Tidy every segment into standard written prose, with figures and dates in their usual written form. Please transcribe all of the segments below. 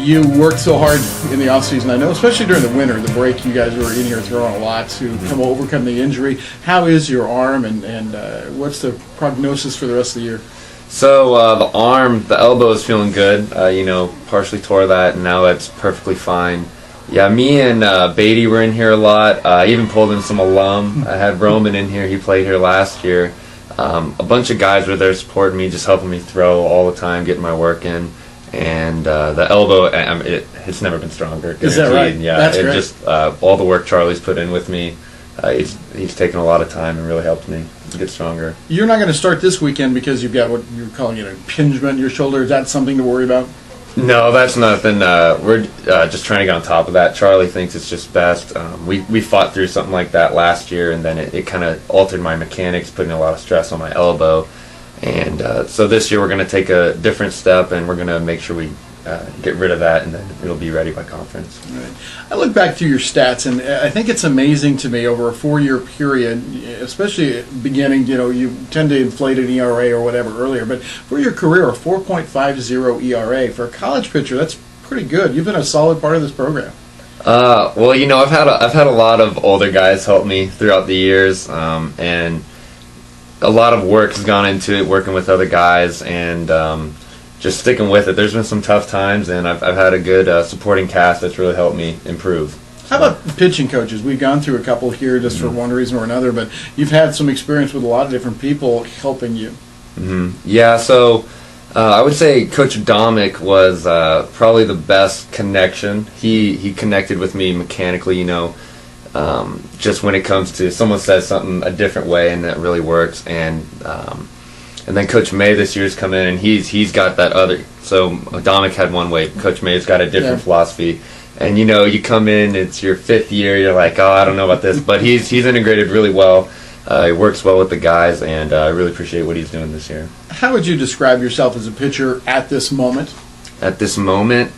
You worked so hard in the offseason, I know, especially during the winter, the break. You guys were in here throwing a lot to overcome the injury. How is your arm, and what's the prognosis for the rest of the year? So the elbow is feeling good. Partially tore that, and now that's perfectly fine. Yeah, me and Beatty were in here a lot. I even pulled in some alum. I had Roman in here. He played here last year. A bunch of guys were there supporting me, just helping me throw all the time, getting my work in. And the elbow, it's never been stronger. Is that right? Yeah, that's great. Just all the work Charlie's put in with me. He's taken a lot of time and really helped me get stronger. You're not going to start this weekend because you've got what you're calling an impingement in your shoulder. Is that something to worry about? No, that's nothing. We're just trying to get on top of that. Charlie thinks it's just best. We fought through something like that last year, and then it kind of altered my mechanics, putting a lot of stress on my elbow. And so this year we're going to take a different step, and we're going to make sure we get rid of that, and then it'll be ready by conference. Right. I look back through your stats, and I think it's amazing to me over a 4-year period, especially at the beginning, you tend to inflate an ERA or whatever earlier, but for your career, a 4.50 ERA. For a college pitcher, that's pretty good. You've been a solid part of this program. Well, I've had a lot of older guys help me throughout the years, and a lot of work has gone into it, working with other guys, and just sticking with it. There's been some tough times, and I've had a good supporting cast that's really helped me improve. How about pitching coaches? We've gone through a couple here just for one reason or another, but you've had some experience with a lot of different people helping you. Yeah, so I would say Coach Domik was probably the best connection. He connected with me mechanically, just when it comes to someone says something a different way and that really works. And then Coach May this year's come in, and he's got that other. So Domik had one way. Coach May's got a different philosophy. And you come in, it's your 5th year. You're like, oh, I don't know about this, but he's integrated really well. He works well with the guys, and I really appreciate what he's doing this year. How would you describe yourself as a pitcher at this moment? At this moment,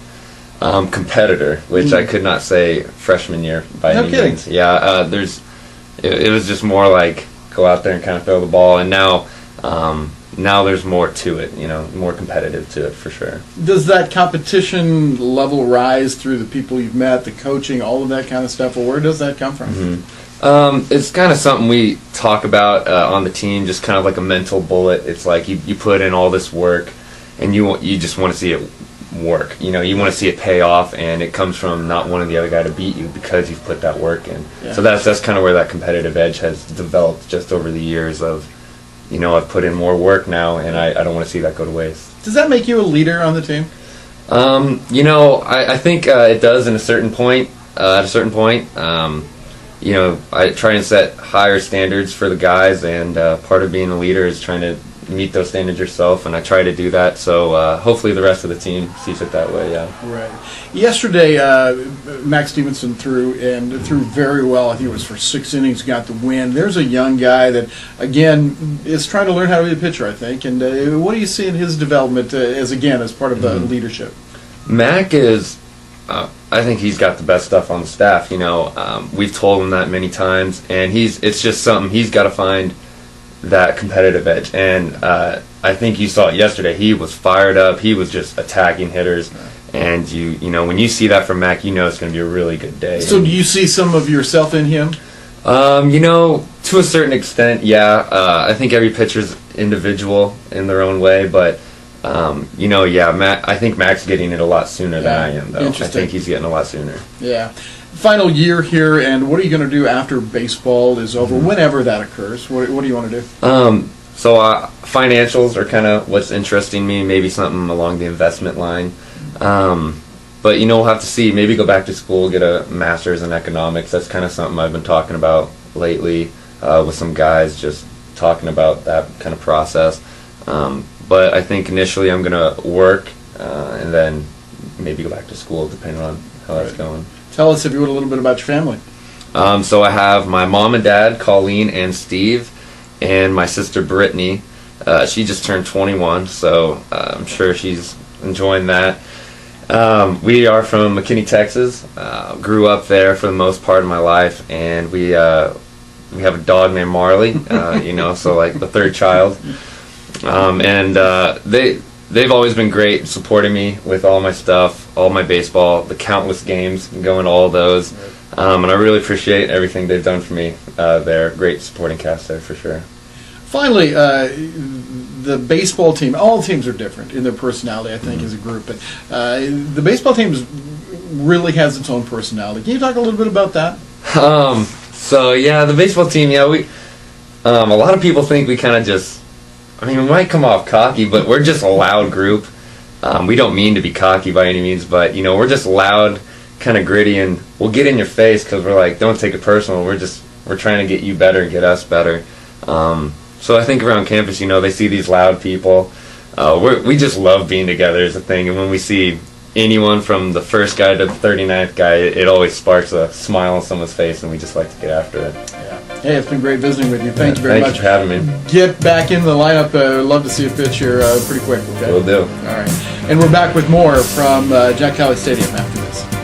competitor, which I could not say freshman year by any means. Yeah, it was just more like go out there and kind of throw the ball, and now there's more to it, more competitive to it for sure. Does that competition level rise through the people you've met, the coaching, all of that kind of stuff, or where does that come from? It's kind of something we talk about on the team, just kind of like a mental bullet. It's like you put in all this work, and you just want to see it work. You want to see it pay off, and it comes from not wanting the other guy to beat you because you've put that work in. Yeah. So that's kind of where that competitive edge has developed just over the years of, I've put in more work now, and I don't want to see that go to waste. Does that make you a leader on the team? I think it does at a certain point. I try and set higher standards for the guys, and part of being a leader is trying to meet those standards yourself, and I try to do that. So hopefully the rest of the team sees it that way. Yeah. Right. Yesterday, Max Stevenson threw very well. I think it was for 6 innings, got the win. There's a young guy that, again, is trying to learn how to be a pitcher, I think. And what do you see in his development as part of the leadership? Mac is. I think he's got the best stuff on the staff. We've told him that many times, and it's just something he's got to find that competitive edge. And I think you saw it yesterday. He was fired up. He was just attacking hitters. And when you see that from Mac, it's going to be a really good day. So do you see some of yourself in him? To a certain extent, yeah. I think every pitcher's individual in their own way, but Mac, I think Mac's getting it a lot sooner than I am, though. I think he's getting a lot sooner. Yeah. Final year here, and what are you going to do after baseball is over, whenever that occurs? What do you want to do? So financials are kind of what's interesting me, maybe something along the investment line. But, we'll have to see. Maybe go back to school, get a master's in economics. That's kind of something I've been talking about lately with some guys, just talking about that kind of process. But I think initially I'm going to work and then maybe go back to school, depending on how that's going. Tell us, if you would, a little bit about your family. So I have my mom and dad, Colleen and Steve, and my sister Brittany. She just turned 21, so I'm sure she's enjoying that. We are from McKinney, Texas. Grew up there for the most part of my life, and we have a dog named Marley. So like the third child. they've always been great supporting me with all my stuff, all my baseball, the countless games, going to all those. And I really appreciate everything they've done for me. They're a great supporting cast there for sure. Finally, the baseball team, all teams are different in their personality, I think, as a group. But the baseball team really has its own personality. Can you talk a little bit about that? So, yeah, the baseball team, we a lot of people think we kind of just, we might come off cocky, but we're just a loud group. We don't mean to be cocky by any means, but, we're just loud, kind of gritty, and we'll get in your face because we're like, don't take it personal. We're trying to get you better and get us better. So I think around campus, they see these loud people. We just love being together as a thing, and when we see anyone from the first guy to the 39th guy, it always sparks a smile on someone's face, and we just like to get after it. Yeah. Hey, it's been great visiting with you. Thank you very much. Thank you for having me. Get back in the lineup. Love to see a pitch here pretty quick. Okay. Will do. All right. And we're back with more from Jack Cali Stadium after this.